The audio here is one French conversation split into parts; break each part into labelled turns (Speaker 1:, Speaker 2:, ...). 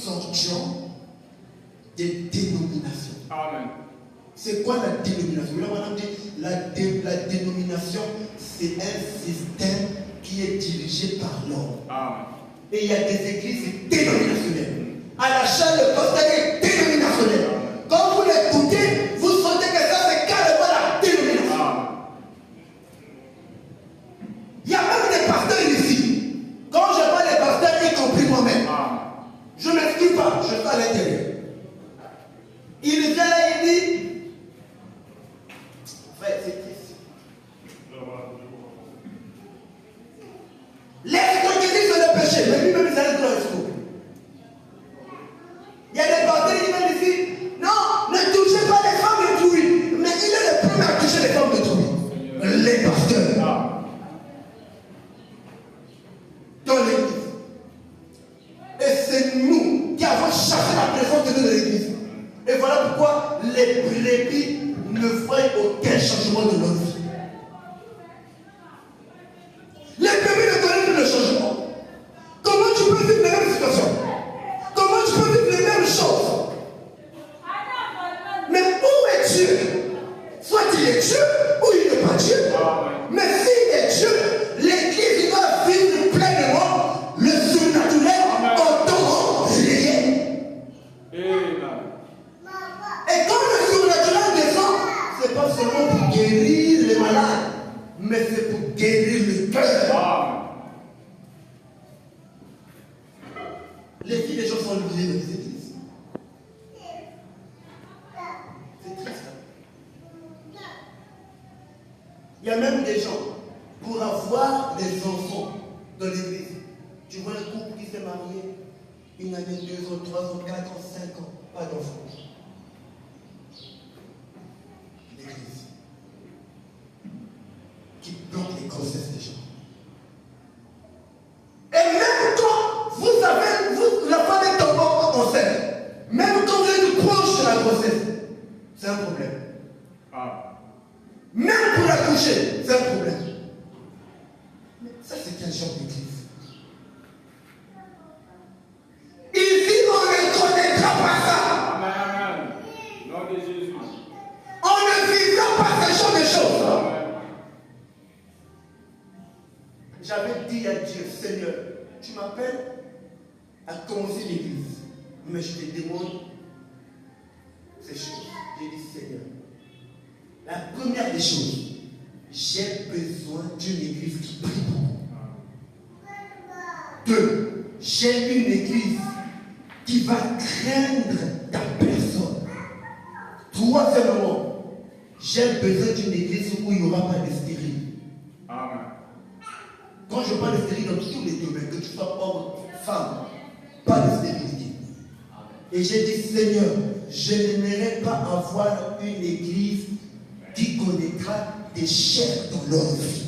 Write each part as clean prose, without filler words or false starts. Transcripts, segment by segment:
Speaker 1: sortions des dénominations.
Speaker 2: Amen.
Speaker 1: C'est quoi la dénomination? La dénomination, c'est un système qui est dirigé par l'homme.
Speaker 2: Amen.
Speaker 1: Et il y a des églises dénominationnelles. À la chaîne, le pasteur est dénominationnel. Quand vous l'écoutez, vous sentez que ça, c'est carrément la dénomination.
Speaker 2: Amen.
Speaker 1: Il y a même des pasteurs ici. Quand je vois les pasteurs, y compris moi-même,
Speaker 2: Amen.
Speaker 1: je ne m'excuse pas, je suis à l'intérieur. Il vient là, il dit, frère, c'est triste. L'excuse dit c'est le péché, mais lui-même il s'arrête dans l'excuse. Il y a des pasteurs qui viennent ici, non, ne touchez pas les femmes de Touy. Mais il est le premier à toucher les femmes de Touy. Les pasteurs. Dans l'église. Et c'est nous qui avons cherché la présence de Dieu dans l'église. Et voilà pourquoi les brebis ne voient aucun changement de leur vie. Les brebis ne connaissent plus le changement. Comment tu peux vivre les mêmes situations? Comment tu peux vivre les mêmes choses? Mais où est Dieu? Soit il est Dieu ou il n'est pas Dieu. Mais s'il est Dieu, l'église il doit vivre pleinement le surnaturel en temps réel. Et quand le surnaturel descend, c'est pas seulement pour guérir les malades, mais c'est pour guérir le cœur. Les filles des gens sont liées dans les églises. C'est triste. Il y a même des gens, pour avoir des enfants dans l'église, tu vois un couple qui s'est marié, une année, 2 ans, 3 ans, 4 ans, 5 ans, pas d'enfants. L'église qui bloque les grossesses des gens. Et même quand vous avez, la femme est encore enceinte, même quand vous êtes proche de la grossesse, c'est un problème. Même pour accoucher, c'est un problème. Mais ça, c'est quel genre d'église? Ici, on ne connaîtra pas ça.
Speaker 2: Amen. Nom de Jésus.
Speaker 1: On ne vivra pas ce genre de choses.
Speaker 2: Amen.
Speaker 1: J'avais dit à Dieu, Seigneur, tu m'appelles à commencer l'église, mais je te demande ces choses. J'ai dit, Seigneur, la première des choses, j'ai besoin d'une église qui prie beaucoup. 2, j'ai une église qui va craindre ta personne. 3, j'ai besoin d'une église où il n'y aura pas de stérile.
Speaker 2: Amen.
Speaker 1: Quand je parle de stérilité dans tous les domaines, que tu sois homme, femme, pas de stérilité. Et j'ai dit, Seigneur, je n'aimerais pas avoir une église qui connaîtra des chairs dans leur vie.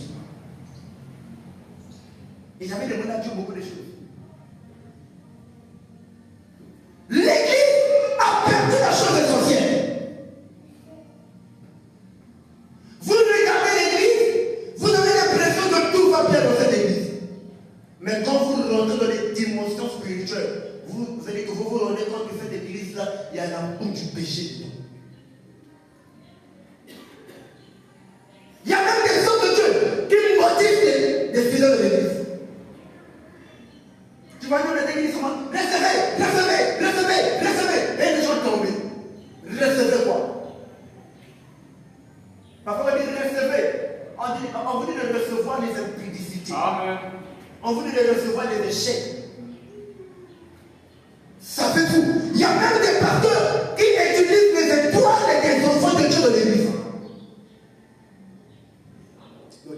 Speaker 1: Et j'avais demandé à Dieu beaucoup de choses. L'église a perdu la chose essentielle. Vous regardez l'église, vous avez l'impression que tout va bien dans cette église. Mais quand vous rentrez dans les dimensions spirituelles, vous allez que vous vous rendez compte que cette église-là, il y a l'amour du péché. Il y a même des hommes de Dieu qui motivent des fidèles de l'église. Tu vas dire les églises, recevez. Et les gens tombent. Recevez quoi? Parfois on dit recevez. On vous dit de recevoir les impudicités.
Speaker 2: Amen.
Speaker 1: On vous dit de recevoir les échecs. Savez-vous, il y a même des pasteurs qui utilisent les étoiles et des enfants de Dieu dans l'église.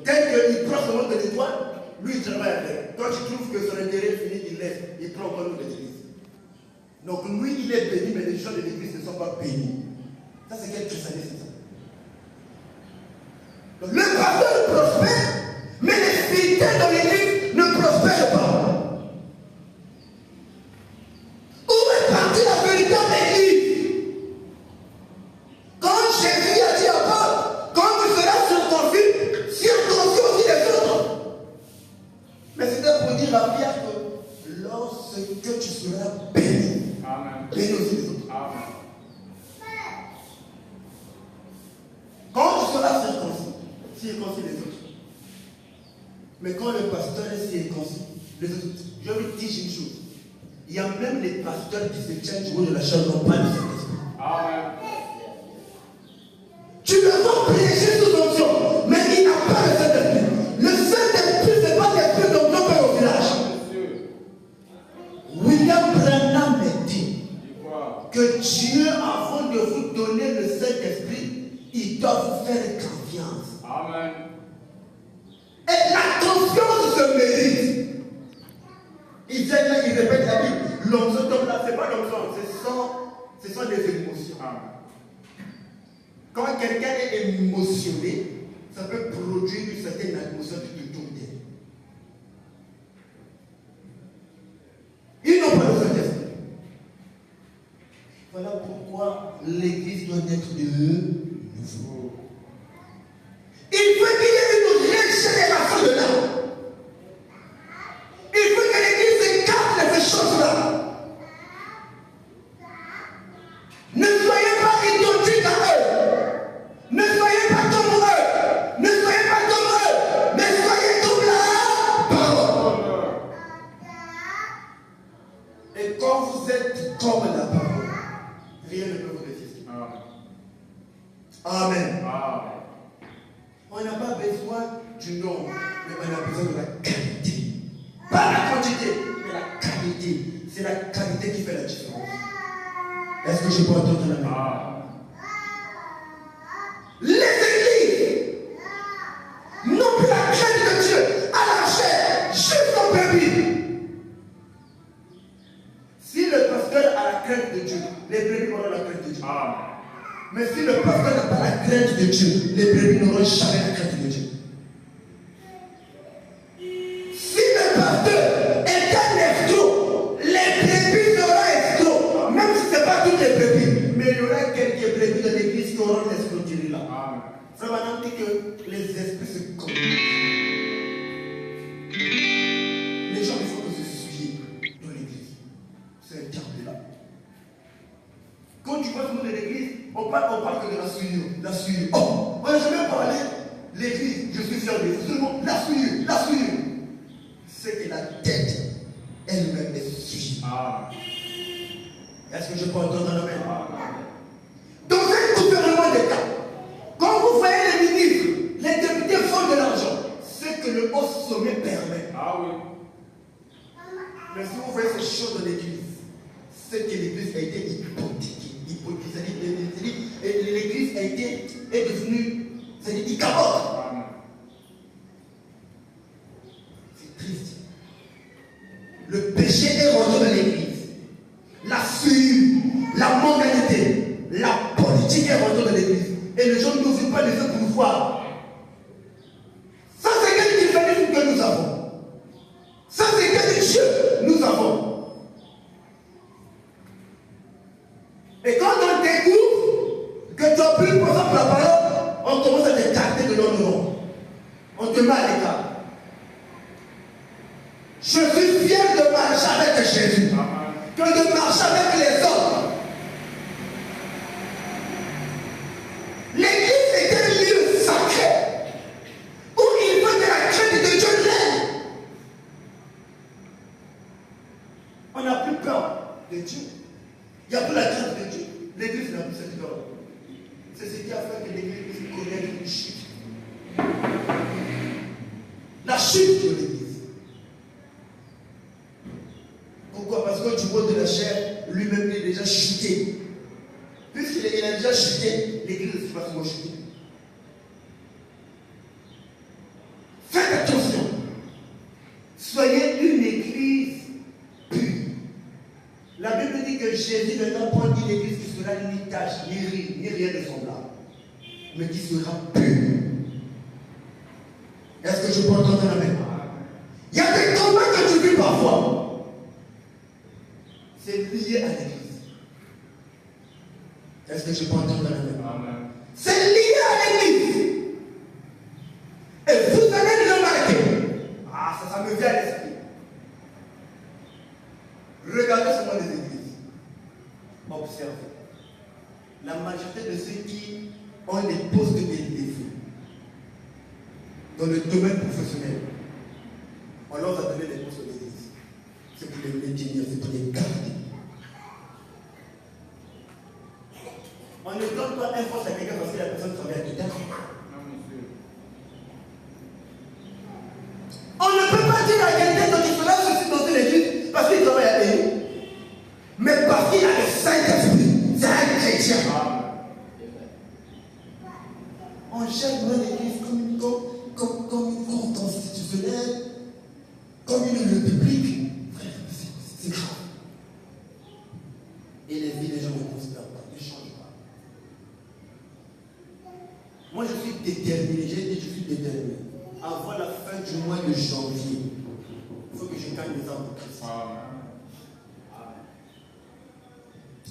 Speaker 1: Dès qu'il prend seulement de l'étoile, lui il travaille avec. Quand tu trouves que son intérêt est fini, il laisse. Il prend encore de l'église. Donc lui il est béni, mais les gens de l'église ne sont pas bénis. Ça c'est quel christianisme ça? Donc le pasteur prospère, mais les fidèles dans l'église ne prospèrent pas. Où est partie la véritable église? Quand Jésus a dit à Paul, quand tu seras circoncis, circoncis aussi les autres. Mais c'était pour dire à Pierre que lorsque tu seras béni, bénis aussi les autres.
Speaker 2: Amen.
Speaker 1: Quand tu seras circoncis les autres. Mais quand le pasteur est circoncis, les autres, je vais te dire une chose. Il y a même les pasteurs qui se tiennent du haut de la chaise, n'ont pas de Saint-Esprit.
Speaker 2: Amen.
Speaker 1: Tu le vois prêcher sous onction, mais il n'a pas le Saint-Esprit. Le Saint-Esprit, ce n'est pas l'esprit d'onction fait au village. William Branham me dit que Dieu, avant de vous donner le Saint-Esprit, il doit vous faire confiance.
Speaker 2: Amen.
Speaker 1: Et la confiance se mérite. Il vient là, il répète la Bible. L'onction, donc là, ce n'est pas l'onction, ce sont des émotions.
Speaker 2: Amen.
Speaker 1: Quand quelqu'un est émotionné, ça peut produire une certaine atmosphère de tourner. Ils n'ont pas le Saint-Esprit. Voilà pourquoi l'église doit être de nouveau. Il faut qu'il y ait une régénération de l'âme. Il faut que l'église écarte ces choses-là. Ne soyez pas identiques à eux. Ne soyez pas comme eux. Ne soyez pas comme eux. Mais soyez comme la parole. Et quand vous êtes comme la parole, rien ne peut vous résister. Amen.
Speaker 2: Amen.
Speaker 1: On n'a pas besoin du nombre, mais on a besoin de la qualité. Pas la quantité, mais la qualité. C'est la qualité qui fait la différence. Est-ce que je peux entendre la main? Les églises n'ont plus la crainte de Dieu à la chair, juste en brebis. Si le pasteur a la crainte de Dieu, les brebis auront la crainte de Dieu. Mais si le pasteur n'a pas la crainte de Dieu, les brebis n'auront jamais la crainte de Dieu. Si le pasteur est un escroc, les brebis seront escrocs. Même si ce n'est pas toutes les brebis, mais il y aura quelques brebis de l'église qui auront l'escroquerie là. Ça va donc dire que les esprits se communiquent. Les gens, il faut que se souillent dans l'église. C'est un terme là. Quand tu vois tout le monde de l'église, on parle que de la souillure. La souillure. Oh, on n'a jamais parlé l'église. Je suis fier de vous. Seulement la souillure. La souillure. C'est que la tête elle-même est souillée. Est-ce que je peux entendre la main? Dans un gouvernement d'État, quand vous voyez les ministres, les députés font de l'argent, c'est que le haut sommet permet. Mais si vous voyez ces choses dans l'église, c'est que l'église a été hypothéquée. Et l'église est devenue, c'est-à-dire, il capote. C'est triste. Le péché est rentré dans l'église. La souillure, la mondanité, la politique est rentrée dans l'église. Et les gens n'osent pas les faire pouvoir. Ça, c'est quel différence que nous avons. Ça, c'est quel Dieu nous avons. Et quand on découvre que tu as plus pour ça pour la parole, on commence à t'écarter de l'honneur. On te met à l'écart. Je suis fier de marcher avec Jésus, que de marcher avec les autres. L'église est un lieu sacré où il faut que la crainte de Dieu règne. On n'a plus peur de Dieu. Il n'y a plus la crainte de Dieu. L'église n'a plus cette peur. C'est ce qui a fait que l'église connaît une chute. La chute de l'église. Pourquoi? Parce que du haut de la chair, lui-même est déjà chuté. Puisqu'il a déjà chuté, l'église ne va pas souvent chuter. Faites attention. Soyez une église pure. La Bible dit que Jésus ne va prendre une église qui sera ni tache, ni rire, ni rien de semblable, mais qui sera pure. Est-ce que je peux entendre la main? Il y a des combats que tu vis parfois. C'est lié à l'église. Est-ce que je peux entendre la main? C'est lié à l'église. Et vous allez le remarquer. Ça me vient à l'esprit. Regardez seulement les églises. observé. La majorité de ceux qui ont des postes d'élevés dans le domaine professionnel, on leur a donné des postes d'église. C'est pour les maintenir, c'est pour les garder. On ne donne pas un poste à quelqu'un parce que la personne travaille à quelqu'un. On ne peut pas dire à quelqu'un que tu feras ceci dans une église parce qu'il travaille à pays, mais parce qu'il a le Saint-Esprit. C'est un chrétien. On gère l'église comme une cour constitutionnelle, comme une république. Frère, c'est grave. Et les vies des gens ne considèrent pas, ne changent pas. Moi, je suis déterminé, j'ai dit je suis déterminé. Avant la fin du mois de janvier, il faut que je gagne les âmes pour Christ.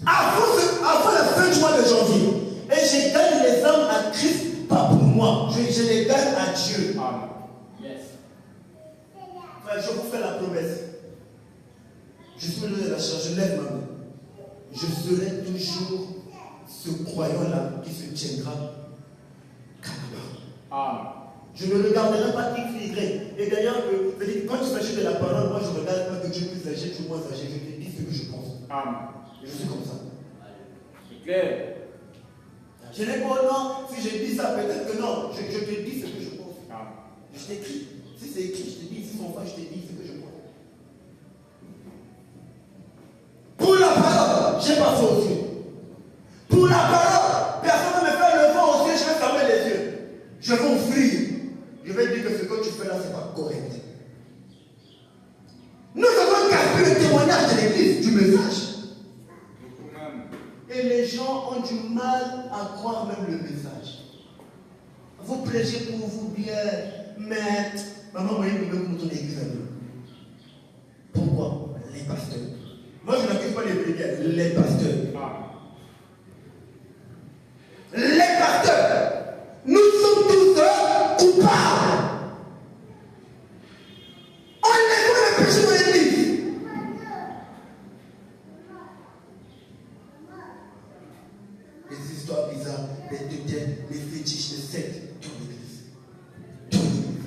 Speaker 1: Avant la fin du mois de janvier, et je gagne les âmes à Christ, pas pour moi, je les gagne à Dieu. Yes. Frère, je vous fais la promesse. Je suis le de la charge, je lève ma main. Je serai toujours ce croyant-là qui se tiendra calmement. Je ne regarderai pas X, Y. Et d'ailleurs, quand il s'agit de la parole, moi je ne regarde pas que Dieu plus âgé, que moins âgé. Je te dis ce que je pense. Je suis comme ça.
Speaker 2: C'est clair.
Speaker 1: Je n'ai pas non, si je dis ça, peut-être que non. Je te dis ce que je pense. Je t'écris. Si c'est écrit, je te dis. Si c'est en face, je te dis ce que je pense. Pour la parole, je n'ai pas fait aux yeux. Pour la parole, personne ne me fait le vent aux yeux, je vais fermer les yeux. Je vais ouvrir. Je vais dire que ce que tu fais là, ce n'est pas correct. Nous avons gardé le témoignage de l'église, du message. Et les gens ont du mal à croire même le message. Vous prêchez pour vous bien, mais maman, voyez que vous tournez l'église à nous. Pourquoi? Les pasteurs. Moi, je n'accuse pas les prédicaires, les pasteurs. Les pasteurs. Nous sommes tous coupables. On est pour le péché dans l'église. Les histoires bizarres, les détails, les fétiches, les sectes, dans l'église. Dans l'église.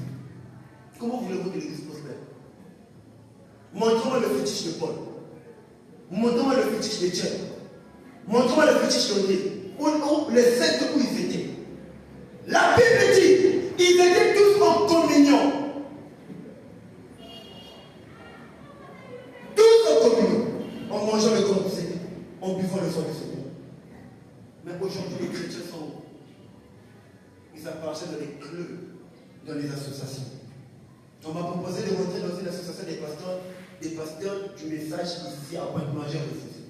Speaker 1: Comment voulez-vous que l'église prospère? Montrez-moi le fétiche de Paul. Montrez-moi le fétiche d'Étienne. Montrez-moi le fétiche d'André. Ou les sectes où ils étaient. La Bible dit, ils étaient tous en communion. Tous en communion. En mangeant le corps du Seigneur. En buvant le sang du Seigneur. Mais aujourd'hui, les chrétiens sont où? Ils apparaissent dans les clubs, dans les associations. On m'a proposé de rentrer dans une association des pasteurs du message ici à Pointe-Majeure de Foussé.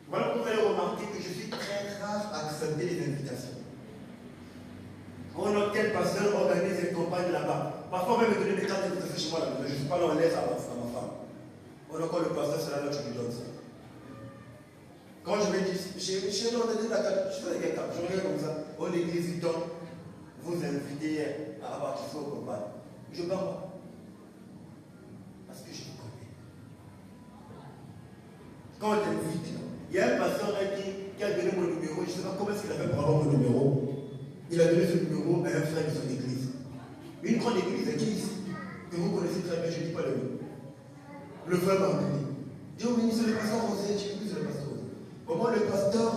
Speaker 1: Voilà pourquoi vous allez remarquer que je suis très rare à accepter les invitations. On a quel pasteur organise une campagne là-bas. Parfois, on va me donner des cartes d'invitation chez moi là-bas. Je ne suis pas là en l'aise à ma femme. On a encore le pasteur, c'est là, tu lui donnes ça. Quand je me dis, chez nous, on a donné la carte, je fais des cartes, je regarde comme ça. Oh, l'église, il donne, vous invitez à participer aux campagnes. Je ne parle pas. Parce que je vous connais. Quand on t'invite, il y a un pasteur là qui a donné mon numéro, je ne sais pas comment est-ce qu'il a fait pour avoir mon numéro. Il a donné ce numéro à un frère de son église. Une grande église qui est ici, que vous connaissez très bien, je ne dis pas le nom. Le frère m'a appelé. Il dit, oh, ministre, le pasteur Rosé, je ne sais plus c'est le pasteur Rosé. Comment le pasteur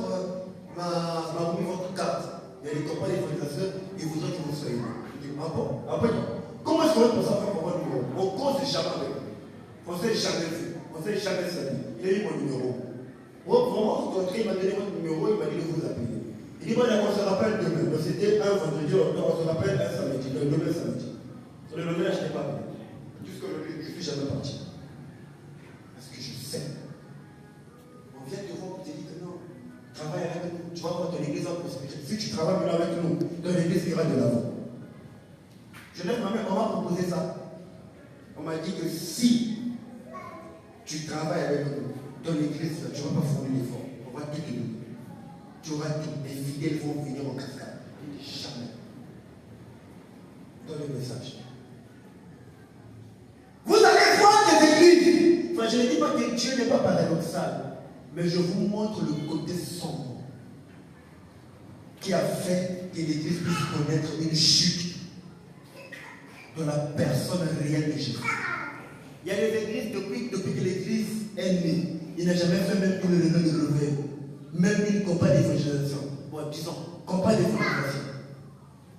Speaker 1: m'a remis votre carte? Il y a des campagnes d'évangélisation, il voudrait que vous soyez là. Je dis, ah bon? Après, comment est-ce qu'on va penser à faire pour mon numéro? On cause jamais avec lui. On ne s'est jamais vu. On ne s'est jamais salué. Il a eu mon numéro. Oh, vraiment, il m'a donné mon numéro, il m'a dit de vous appeler. Il dit, bon, on se rappelle demain. Donc, c'était un vendredi, on se rappelle un samedi. Le demain samedi. Sur le lendemain, je n'ai pas venu. Jusqu'aujourd'hui, je ne suis jamais parti. Parce que je sais. On vient te voir pour te dire que non. Travaille avec nous. Tu vas voir ton église en prospérité. Si tu travailles maintenant avec nous, ton église ira de l'avant. Je lève ma main, on m'a proposé ça. On m'a dit que si tu travailles avec nous, ton église, tu ne vas pas fournir l'effort. On va tout te donner. Tu auras tout. Les fidèles vont venir en cascade. Jamais. Dans le message. Vous allez voir des églises. Enfin, je ne dis pas que Dieu n'est pas paradoxal. Mais je vous montre le côté sombre qui a fait que l'Église puisse connaître une chute de la personne réelle de Jésus. Il y a des églises, depuis que l'Église est née, il n'a jamais fait même une réunion de réveil, même une campagne d'évangélisation. Bon, disons, campagne d'évangélisation.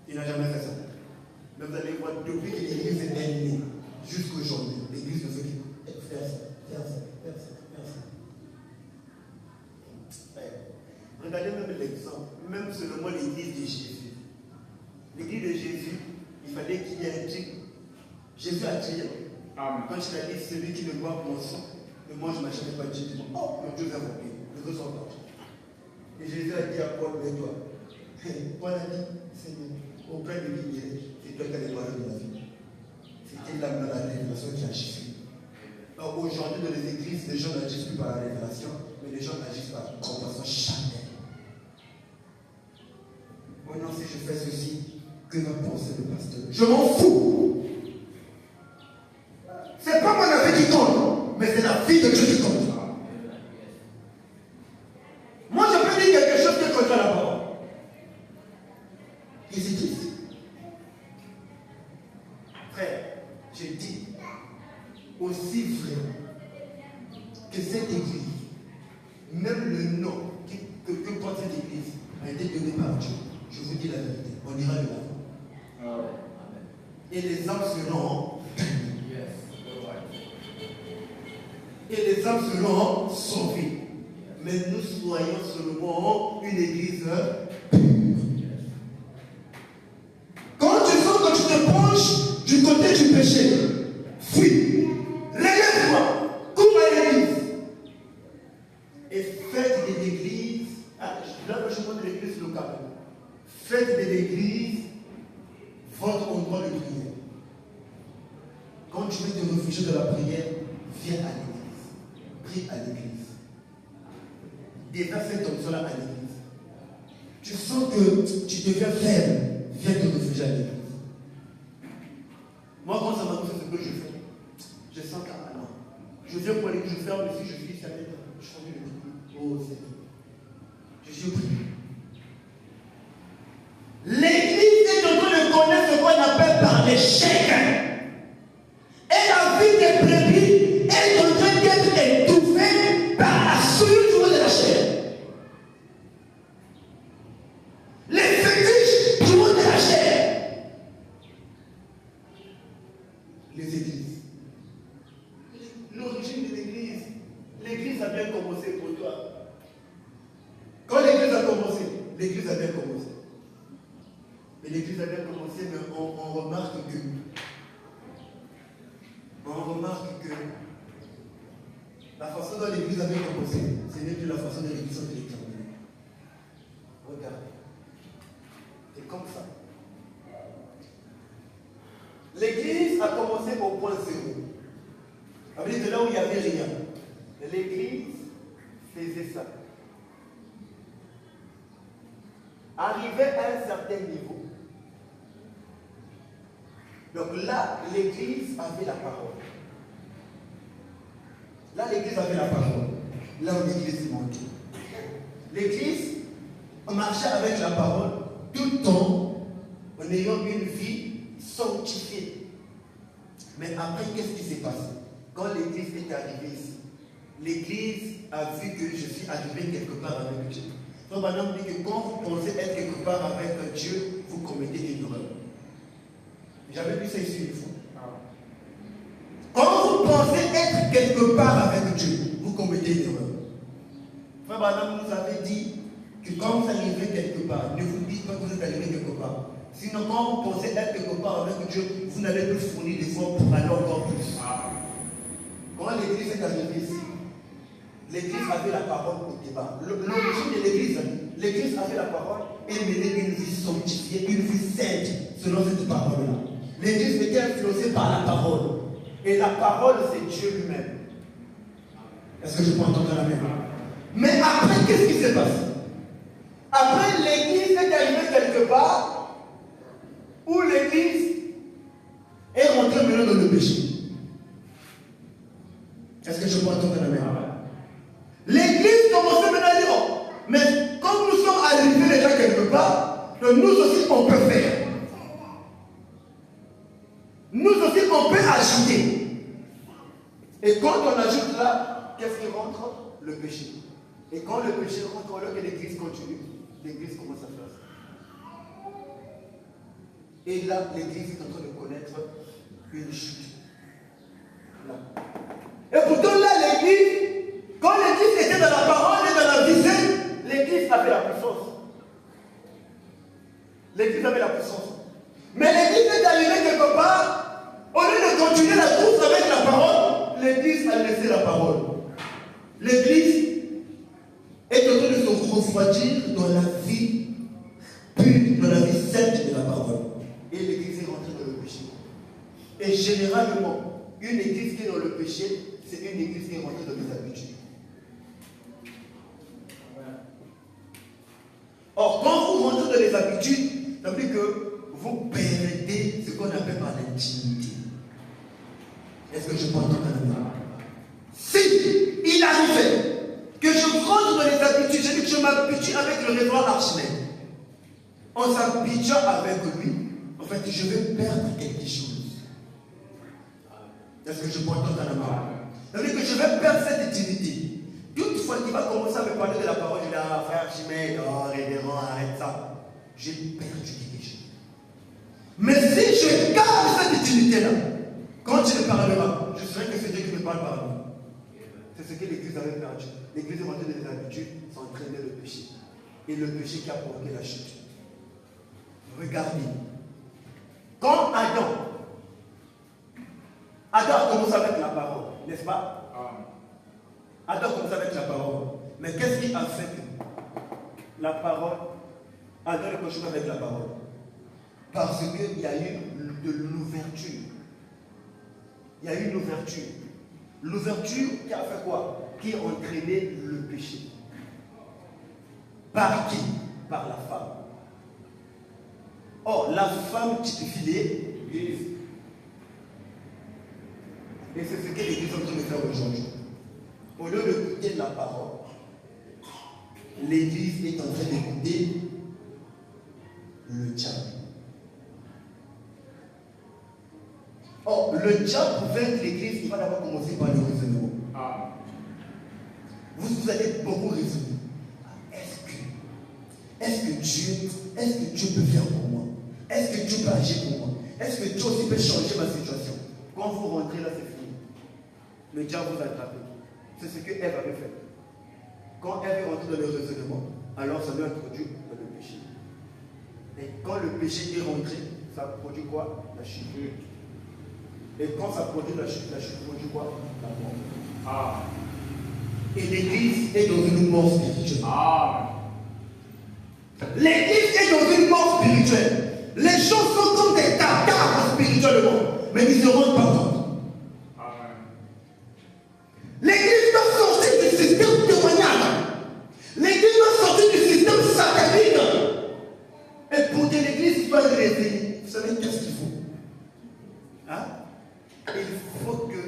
Speaker 1: Il n'a jamais fait ça. Mais vous allez voir, depuis que l'Église est née, jusqu'à aujourd'hui, l'Église ne fait que faire ça. Regardez même l'exemple, même seulement l'Église de Jésus. L'Église de Jésus, il fallait qu'il y ait un truc. Jésus a dit, quand il a dit, celui qui ne boit mon sang, ne mange ma chair, pas de Jésus. Oh, mon Dieu a compris, les autres sont morts. Et Jésus a dit à Paul, mais toi, Paul a dit, Seigneur, auprès de lui, c'est toi qui as les paroles de la vie. C'était là dans la révélation qui agissait. Donc aujourd'hui, dans les églises, les gens n'agissent plus par la révélation, mais les gens agissent par compassion charnelle. Oh non, si je fais ceci, que va penser le pasteur? Je m'en fous. C'est pas mon avis qui compte, mais c'est la vie de Dieu qui compte. Moi, je peux dire quelque chose qui est contre la parole. Et c'est triste. Frère, je dis aussi vrai que cette église, même le nom que porte cette église, a été donné par Dieu. Je vous dis la vérité. On ira de l'avant. Et les âmes seront et les âmes seront sauvées. Mais nous soyons seulement une église pure. Quand tu sens que tu te penches du côté du péché, fuis. Relève-toi. Cours à l'église. Et faites de l'église, là je parle de l'église locale. Faites de l'église votre endroit de prière. Quand tu veux te réfugier de la prière, viens à l'église. Prie à l'église. Déjà fais ton cela à l'église. Tu sens que tu deviens faible, viens te réfugier à l'église. Moi, quand ça m'arrive, c'est ce que je fais. Je sens qu'à non. Je viens pour l'église, je ferme ici, je vis, ça m'aide. Je continue le début. Oh Seigneur. Je suis prié. L'église est en train de connaître ce qu'on appelle par l'échec. Et la vie des brebis est en train d'être étouffée par la souillure de la chair. Les fétiches du monde de la chair. Les églises. L'origine de l'église. L'église a bien commencé pour toi. Quand l'église a commencé, l'église a bien commencé. Mais l'église a bien commencé, mais on remarque que la façon dont l'église a bien commencé, ce n'est plus la façon dont l'église a été terminée. Regardez. C'est comme ça. L'église a commencé au point zéro. Ça veut dire que là où il n'y avait rien, l'église faisait ça. Arrivé à un certain niveau. Donc là, l'église avait la parole. Là, l'église avait la parole. Là où l'église manquait. L'église marchait avec la parole tout en ayant une vie sanctifiée. Mais après, qu'est-ce qui s'est passé? Quand l'église est arrivée ici, l'église a vu que je suis arrivé quelque part avec Dieu. Donc maintenant, on dit que quand vous pensez être quelque part avec Dieu, vous commettez une erreur. J'avais vu ça ici une fois. Quand vous pensez être quelque part avec Dieu, vous commettez une erreur. Frère Madame nous avait dit que quand vous arrivez quelque part, ne vous dites pas que vous êtes arrivé quelque part. Sinon, quand vous pensez être quelque part avec Dieu, vous n'allez plus fournir d'efforts pour aller encore plus. Quand l'église est arrivée ici, l'église avait la parole au débat. L'origine de l'église, l'église avait la parole et menait une vie sanctifiée, une vie sainte selon cette parole-là. L'église était influencée par la parole. Et la parole, c'est Dieu lui-même. Est-ce que je peux entendre la même? Mais après, qu'est-ce qui s'est passé? Après, l'église est arrivée quelque part où l'église est rentrée maintenant dans le péché. Est-ce que je peux entendre la même? L'église nous aussi, on peut ajouter. Et quand on ajoute là, qu'est-ce qui rentre? Le péché. Et quand le péché rentre, alors que l'église continue, l'église commence à faire ça. Et là, l'église est en train de connaître une chute. Là. Et pourtant là, l'église, quand l'église était dans la parole et dans la visée, l'église avait la puissance. L'église avait la puissance. Mais l'église est arrivée quelque part, au lieu de continuer la course avec la parole, l'église a laissé la parole. L'église est en train de se refroidir dans la vie pure, dans la vie sainte de la parole. Et l'église est rentrée dans le péché. Et généralement, une église qui est dans le péché, c'est une église qui est rentrée dans les habitudes. Or, quand vous rentrez dans les habitudes, ça veut dire que vous perdez ce qu'on appelle par l'intimité. Est-ce que je peux entendre la main? Si il arrivait que je rentre dans les habitudes, je dis que je m'habitue avec le révérend Archimède, en s'habituant avec lui, en fait, je vais perdre quelque chose. Est-ce que je peux entendre la main? Ça veut dire que je vais perdre cette intimité. Toutefois qu'il va commencer à me parler de la parole, je dis, ah, frère Archimède, oh, révérend, arrête ça. J'ai perdu quelque chose. Mais si je garde cette intimité-là, quand il me parlera, je saurai que c'est Dieu qui me parle par lui. C'est ce que l'Église avait perdu. L'Église est rentrée dans les habitudes sans entraîner le péché. Et le péché qui a provoqué la chute. Regardez. Quand Adam a commencé avec la parole, n'est-ce pas? Adam a commencé avec la parole. Mais qu'est-ce qui a fait que la parole, Adam a continué avec la parole? Parce qu'il y a eu de l'ouverture. Il y a eu une ouverture. L'ouverture qui a fait quoi? Qui a entraîné le péché. Par qui? Par la femme. Or, la femme typifie l'Église. Et c'est ce que l'Église est en train de faire aujourd'hui. Au lieu d'écouter la parole, l'Église est en train d'écouter le diable. Or, le diable pour vaincre l'Église, il va d'abord commencer par le raisonnement. Vous allez beaucoup raisonner. Est-ce que Dieu peut faire pour moi? Est-ce que Dieu peut agir pour moi? Est-ce que Dieu aussi peut changer ma situation? Quand vous rentrez là, c'est fini. Le diable vous a attrapé. C'est ce que Ève avait fait. Quand Ève est rentrée dans le raisonnement, alors ça lui a introduit dans le péché. Et quand le péché est rentré, ça produit quoi? La chute. Et quand ça produit la chute produit quoi? La mort. Et l'Église est dans une mort spirituelle. L'Église est dans une mort spirituelle. Les gens sont comme des cadavres spirituellement, mais ils ne se rendent pas compte. L'Église doit sortir du système démoniaque. L'Église doit sortir du système satanique. Et pour que l'Église soit réveillée, vous savez qu'est-ce qu'il faut? Il faut que,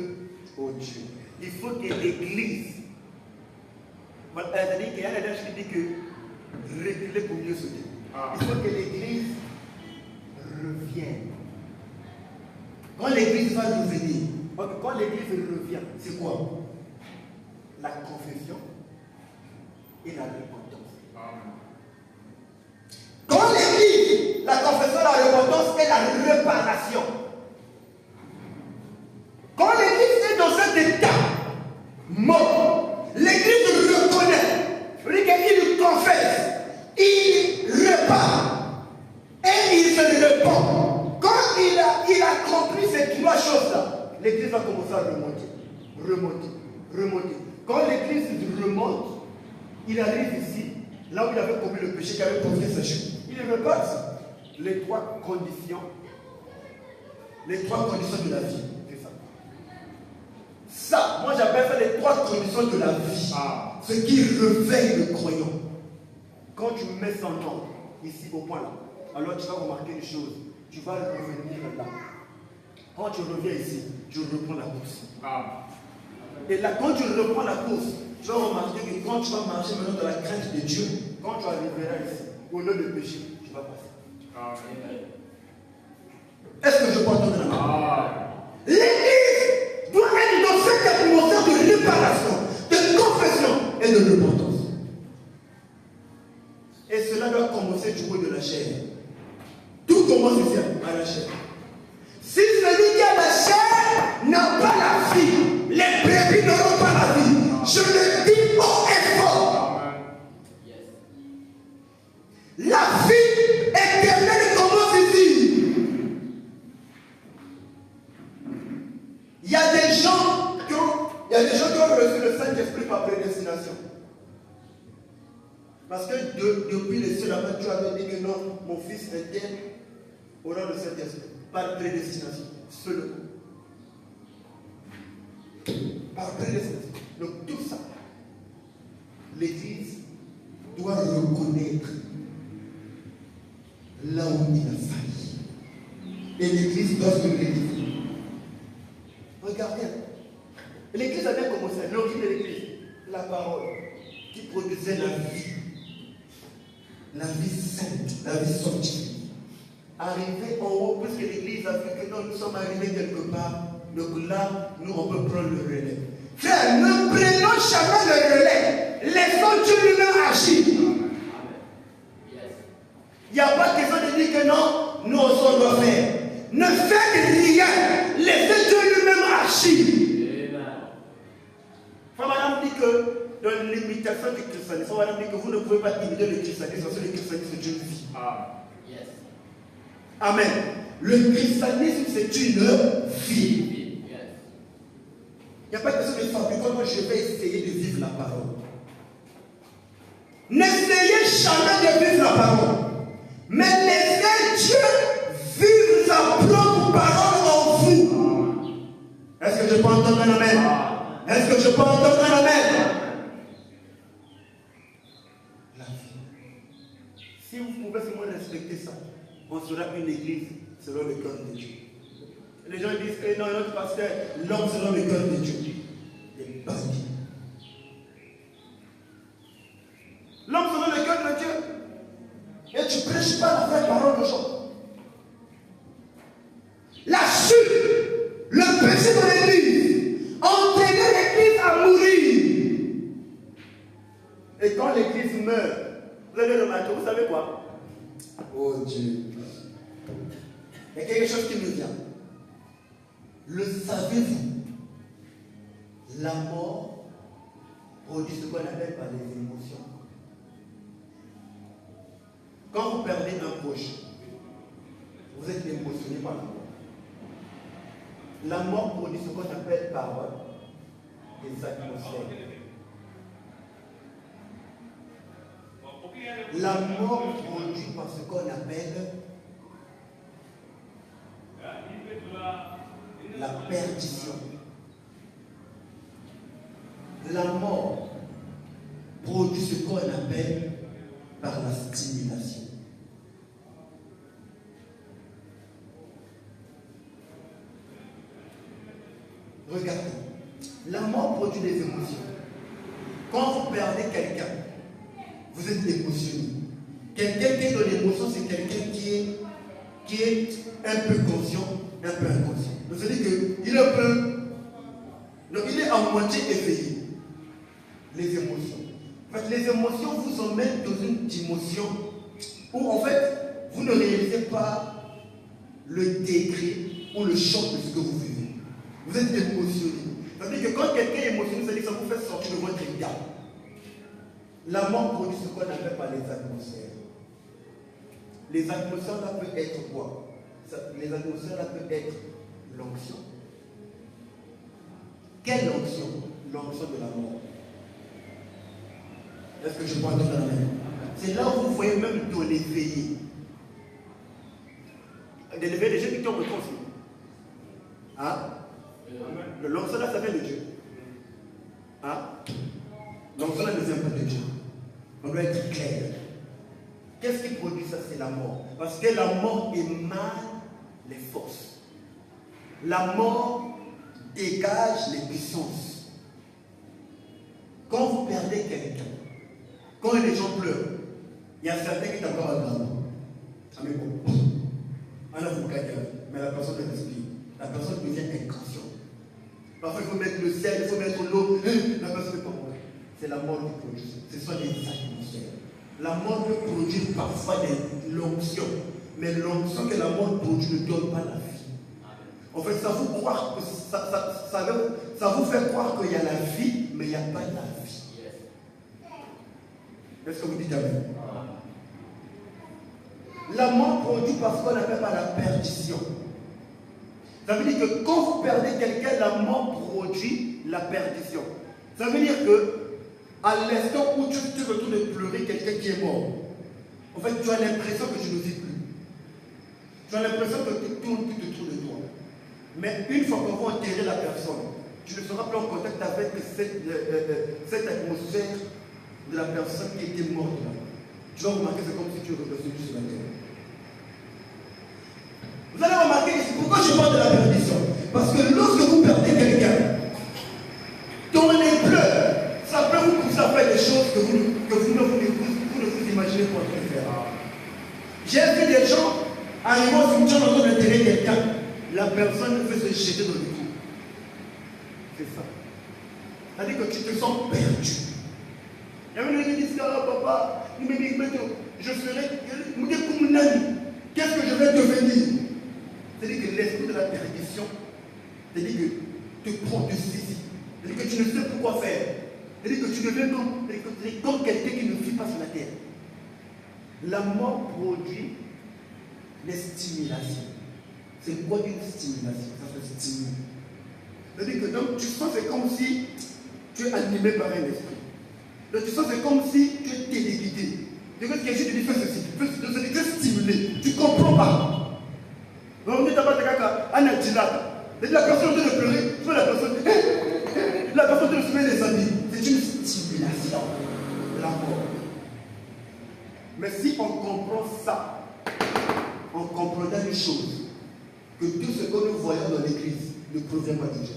Speaker 1: oh Dieu, il faut que l'Église, c'est-à-dire qu'il y a un adage qui dit que reculer pour mieux sauter. Il faut que l'Église revienne. Quand l'Église va revenir, quand l'Église revient, c'est quoi? La confession et la repentance. Quand l'Église, la confession, la repentance et la réparation. Quand l'Église est dans cet état mort, l'Église reconnaît, il confesse, il repart et il se repent. Quand il accomplit ces trois choses-là, l'Église va commencer à remonter. Quand l'Église remonte, il arrive ici, là où il avait commis le péché, qui avait provoqué sa chute. Il repart. Les trois conditions de la vie. Ça, moi j'appelle ça les trois conditions de la vie. Ce qui réveille le croyant. Quand tu mets son nom ici au point là, alors tu vas remarquer une chose. Tu vas revenir là. Quand tu reviens ici, tu reprends la course. Et là, quand tu reprends la course, tu vas remarquer que quand tu vas marcher maintenant dans la crainte de Dieu, quand tu arriveras ici, au lieu de péché, tu vas passer. Est-ce que je peux entendre la main? il y a des gens qui ont reçu le Saint-Esprit par prédestination. Parce que depuis les cieux là-bas, tu avais dit que non, mon fils était au rang de Saint-Esprit. Par prédestination. Seulement. Par prédestination. Donc tout ça, l'Église doit reconnaître là où il a failli. Et l'Église doit se rectifier. Regardez. L'Église a bien commencé. L'origine de l'Église, la parole qui produisait la vie sainte, la vie sanctifiée. Arrivé en haut, puisque l'Église a fait que non, nous sommes arrivés quelque part. Donc là, nous on peut prendre le relais. Frère, ne prenons jamais le relais. Laissons Dieu lui-même agir. Il n'y a pas question de dire que non, nous on doit faire. Ne faites rien. Laissez Dieu lui-même agir. Frère Madame dit que dans l'imitation du christianisme, Frère Madame dit que vous ne pouvez pas imiter le christianisme parce que le christianisme Dieu vit. Amen. Le christianisme c'est une vie. Il n'y a pas de question de fabriquer comment je vais essayer de vivre la parole. N'essayez jamais de vivre la parole. Mais laissez Dieu vivre sa propre parole en vous. Est-ce que je peux entendre un amen? Est-ce que je peux entendre un amen? La vie. Si vous pouvez seulement respecter ça, on sera une église selon le cœur de Dieu. Les gens disent que non, notre pasteur, l'homme selon le cœur de Dieu. Les bandits. L'homme selon le cœur de Dieu. Et tu ne prêches pas la vraie parole aux gens. La chute, le péché de l'église, entraîner l'église à mourir. Et quand l'église meurt, vous allez remarquer, vous savez quoi? Oh Dieu. Il y a quelque chose qui me vient. Le savez-vous? La mort produit ce qu'on appelle par les émotions. Quand vous perdez un proche, vous êtes émotionné par la mort. La mort produit ce qu'on appelle par des atmosphères. La mort produit par ce qu'on appelle la perdition. La mort produit ce qu'on appelle par la stimulation. Regardez, la mort produit des émotions. Quand vous perdez quelqu'un, vous êtes émotionné. Quelqu'un qui est dans l'émotion, c'est quelqu'un qui est un peu conscient, un peu inconscient. Donc, c'est-à-dire qu'il est un peu. Donc, il est à moitié éveillé. Les émotions. En fait, les émotions vous emmènent dans une dimension où, en fait, vous ne réalisez pas le degré ou le choc de ce que vous vivez. Vous êtes émotionné. C'est-à-dire que quand quelqu'un est émotionné, c'est-à-dire que ça vous fait sortir de votre état. La mort produit ce qu'on appelle par les atmosphères. Les atmosphères là peuvent être quoi? Les atmosphères là peuvent être l'onction. Quelle onction? L'onction de la mort. Est-ce que je peux entendre la main? C'est là où vous voyez même dans l'éveillé. De l'éveillé, les gens qui tombent au aussi. Hein? L'onction là, ça vient de Dieu. Hein? L'onction là ne vient pas de Dieu. On doit être clair. Qu'est-ce qui produit ça? C'est la mort. Parce que la mort émane les forces. La mort dégage les puissances. Quand vous perdez quelqu'un, quand les gens pleurent, il y a certains qui sont encore à grave. Ah mais bon, on a vous gagné, mais la personne est respire. La personne devient inconsciente. Parfois il faut mettre le sel, il faut mettre l'eau, la personne n'est pas morte. C'est la mort qui produit. Ce sont des atmosphères. La mort peut produire parfois de l'onction, mais l'onction que la mort produit ne donne pas la vie. En fait, ça vous croire que ça vous fait croire qu'il y a la vie, mais il n'y a pas de la vie. Est-ce que vous dites amen? La mort produit par ce qu'on appelle par la perdition. Ça veut dire que quand vous perdez quelqu'un, la mort produit la perdition. Ça veut dire que à l'instant où tu retournes de pleurer quelqu'un qui est mort, en fait, tu as l'impression que tu ne vis plus. Tu as l'impression que tout tourne tout autour de toi. Mais une fois qu'on va enterrer la personne, tu ne seras plus en contact avec cette atmosphère de la personne qui était morte là. Tu vas remarquer que c'est comme si tu repassais sur la terre. Vous allez remarquer que c'est pourquoi je parle de la perdition. Parce que lorsque vous perdez quelqu'un, dans les pleurs, ça peut vous pousser à faire des choses que vous ne vous imaginez pas faire. J'ai vu des gens arriver au cimetière en train d'enterrer quelqu'un, la personne veut se jeter dans le trou. C'est ça. C'est-à-dire que tu te sens perdu. Il y avait des gens qui disent, ah papa, je serai, qu'est-ce que je vais devenir? C'est-à-dire que l'esprit de la perdition, c'est-à-dire que te prend de saisie. C'est-à-dire que tu ne sais plus quoi faire. C'est-à-dire que tu deviens comme quelqu'un qui ne vit pas sur la terre. La mort produit les stimulations. C'est quoi une stimulation? Ça se stimule. C'est-à-dire que donc, tu sens c'est comme si tu es animé par un esprit. Donc tu sens c'est comme si tu es téléguidé. Donc quelqu'un te dit fais ceci, tu es stimulé. Tu ne comprends pas. Donc on dit d'abord la personne de pleurer, tu vois la personne. La personne de se mettre les amis. C'est une stimulation de la mort. Mais si on comprend ça, on comprendra une chose, que tout ce que nous voyons dans l'église ne provient pas de Dieu.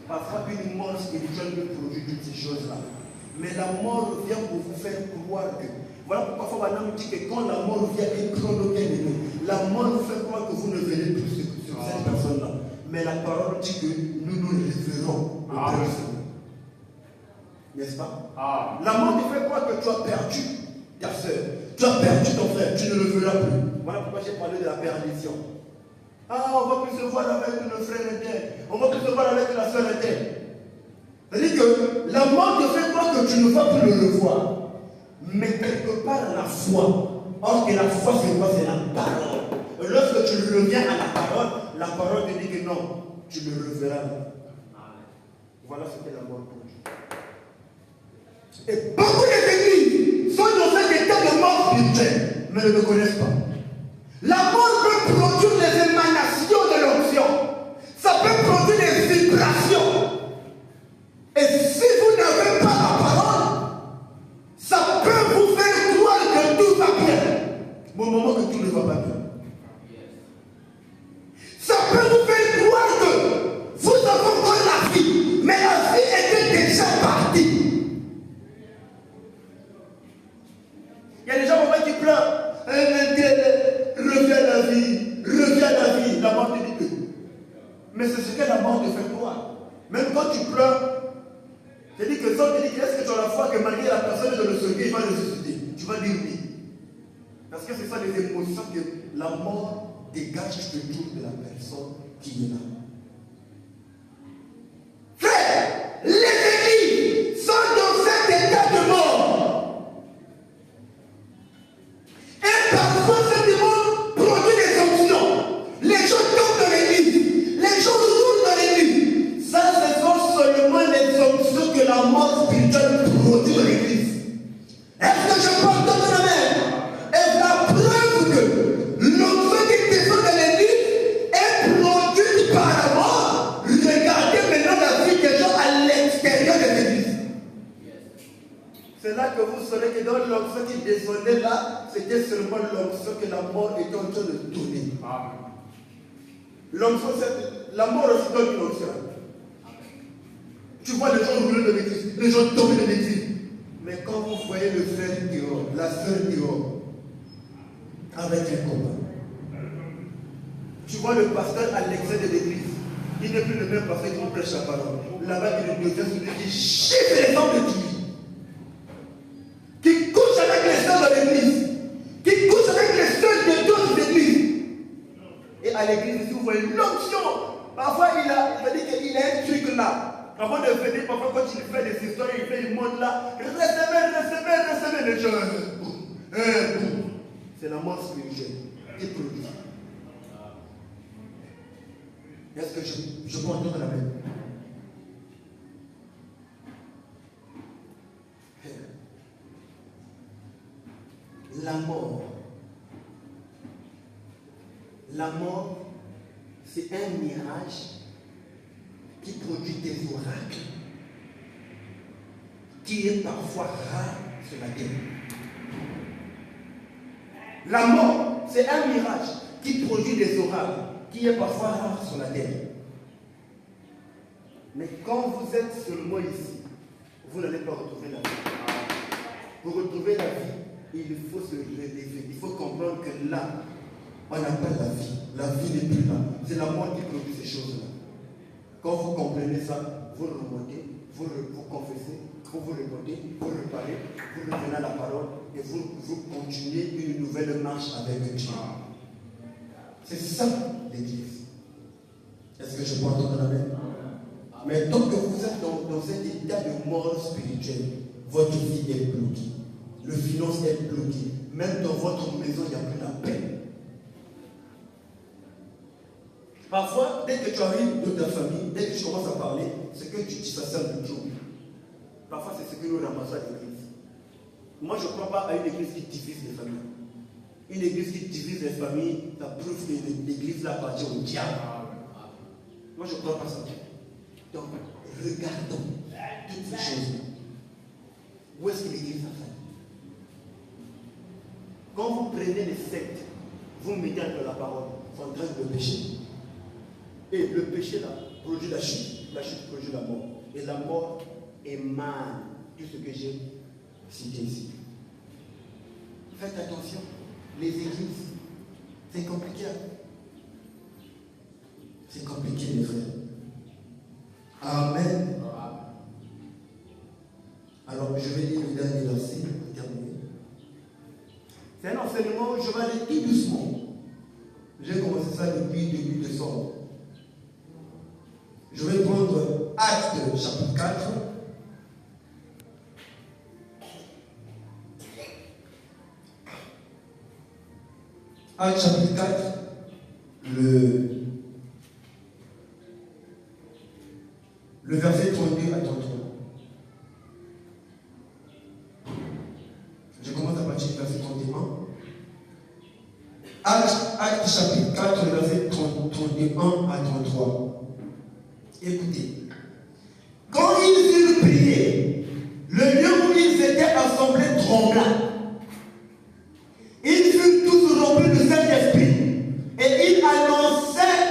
Speaker 1: Parfois, une mort spirituelle peut produire toutes ces choses-là. Mais la mort vient pour vous faire croire que. Voilà pourquoi Fabana nous dit que quand la mort vient écraser bien de nous, la mort nous fait croire que vous ne venez plus sur cette personne-là. Mais la parole dit que nous nous référons au Père Saint. N'est-ce pas? La mort te fait croire que tu as perdu ta soeur, tu as perdu ton frère, tu ne le verras plus. Voilà pourquoi j'ai parlé de la perdition. Ah, on va plus se voir avec le frère interne, on va plus se voir avec la soeur interne. C'est-à-dire que la mort te fait croire que tu ne vas plus le revoir. Mais quelque part la foi, or que la foi c'est quoi? C'est la parole. Lorsque tu reviens à la parole te dit que non, tu le reverras. Voilà ce que la mort produit. Et beaucoup d'églises sont dans cet état de mort spirituelle, mais ne le connaissent pas. La mort peut produire des émanations de l'onction. Ça peut produire des vibrations. Et si vous n'avez pas la parole, ça peut vous faire croire que tout va bien, mais au moment que tout ne va pas bien. Ça peut vous faire croire que vous avez encore la vie, mais la vie était déjà partie. Il y a des gens qui pleurent. Reviens à la vie, reviens à la vie. La mort te dit que. Mais c'est ce que la mort te fait croire. Même quand tu pleures, tu dis que ça te dit que est-ce que tu as la foi que malgré la personne de le sauver, il va le ressusciter? Tu vas dire oui. Parce que c'est ça les émotions que la mort dégage toujours de la personne qui est là. Frère, les églises sont dans cet état de mort. Et parfois, ce démon produit des options. Les gens tombent dans l'église. Les gens roulent dans l'église. Ça, ce sont seulement les options que la mort spirituelle produit dans l'église. Est-ce que je parle de la mer? Et la preuve que l'option qui descend dans l'église est produite par la mort. Regardez maintenant la vie des gens à l'extérieur de l'église. C'est là que vous saurez que dans l'onction qui descendait là, c'était seulement l'onction que la mort était en train de donner. L'onction, la mort aussi donne une onction. Tu vois les gens rouler de l'église, les gens tomber de l'église. Mais quand vous voyez le frère dehors, la soeur dehors, avec un combat, tu vois le pasteur à l'extérieur de l'église, il n'est plus le même pasteur qui prêche la parole. Là-bas, il devient celui qui chiffre les hommes de Dieu. Qui couche avec les sœurs de l'église, qui couche avec les sœurs de d'autres églises. Et à l'église, si vous voyez l'onction, parfois il dit qu'il a un truc là. Avant de venir, parfois quand il fait des histoires, il monte là, recevez les gens. C'est la mort spirituelle qui produit. Est-ce que je peux entendre la main? La mort. La mort, c'est un mirage qui produit des oracles qui est parfois rare sur la terre. La mort, c'est un mirage qui produit des oracles qui est parfois rare sur la terre. Mais quand vous êtes seulement ici, vous n'allez pas retrouver la vie. Pour retrouver la vie, il faut se relever. Il faut comprendre que là, on n'a pas la vie. La vie n'est plus là. C'est la mort qui produit ces choses-là. Quand vous comprenez ça, vous remontez, vous confessez, vous remontez, vous reparlez, vous revenez à la parole et vous continuez une nouvelle marche avec Dieu. C'est ça l'Église. Est-ce que je peux entendre la main? Mais tant que vous êtes dans cet état de mort spirituelle, votre vie est bloquée. Le finance est bloqué. Même dans votre maison, il n'y a plus la paix. Parfois, dès que tu arrives dans ta famille, dès que tu commences à parler, ce que tu dis, ça sert de jour. Parfois, c'est ce que nous ramassons à l'église. Moi, je ne crois pas à une église qui divise les familles. Une église qui divise les familles, ça prouve que l'église là appartient au diable. Moi, je ne crois pas ça. Donc, regardons toutes ces choses. Où est-ce que l'église a fait? Quand vous prenez les sectes, vous mettez entre la parole, c'est en train de pécher. Et le péché là produit la chute produit la mort. Et la mort émane tout ce que j'ai cité ici. Faites attention, les églises, c'est compliqué. C'est compliqué les frères. Amen. Alors je vais lire le dernier verset pour terminer. C'est un enseignement, je vais aller tout doucement. J'ai commencé ça depuis début décembre. Je vais prendre Actes chapitre 4. Actes chapitre 4, le verset 32 à 33. Je commence à partir du verset 31. Actes chapitre 4, le verset 31 à 33. Écoutez. Quand ils eurent prié, le lieu où ils étaient assemblés trembla. Ils furent tous remplis de Saint-Esprit et ils annonçaient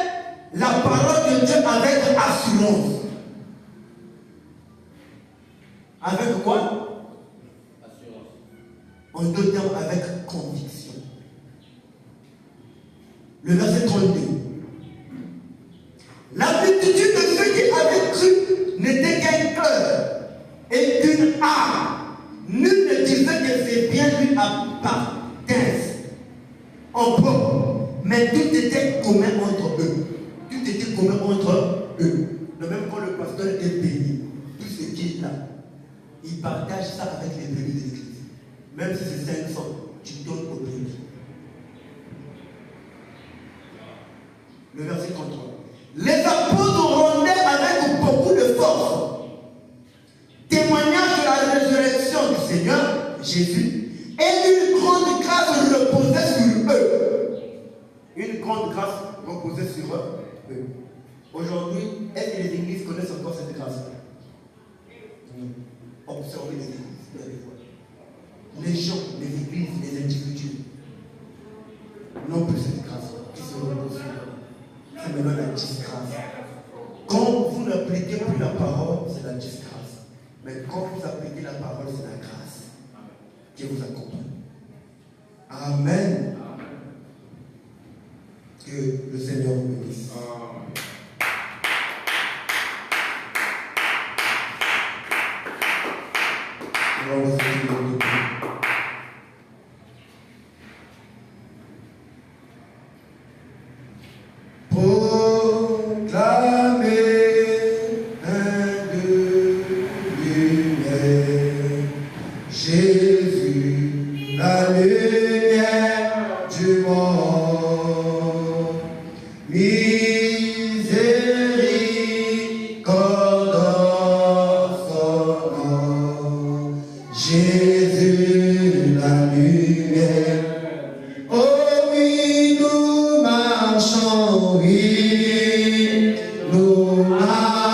Speaker 1: la parole de Dieu avec assurance. Avec quoi?
Speaker 2: Assurance.
Speaker 1: En deux termes, avec conviction. Le verset 32. La multitude de ceux qui avaient cru n'était qu'un cœur et qu'une âme. Nul ne disait que c'est bien lui appartient en propre, mais tout était commun entre eux. Tout était commun entre eux. De même quand le pasteur est payé, tout ce qui est là, il partage ça avec les brebis de l'église. Même si c'est 500, tu donnes aux brebis. Le verset 33. Les apôtres rendaient avec beaucoup de force témoignage de la résurrection du Seigneur Jésus, et une grande grâce reposait sur eux. Une grande grâce reposait sur eux. Aujourd'hui, est-ce que les églises connaissent encore cette grâce? Observez les églises. Les gens, les églises, les individus n'ont plus cette grâce qui se repose sur eux. C'est maintenant la disgrâce. Quand vous n'appliquez plus la parole, c'est la disgrâce. Mais quand vous appliquez la parole, c'est la grâce qui vous accompagne. Amen. Que le Seigneur vous bénisse.
Speaker 3: Mise Adonai.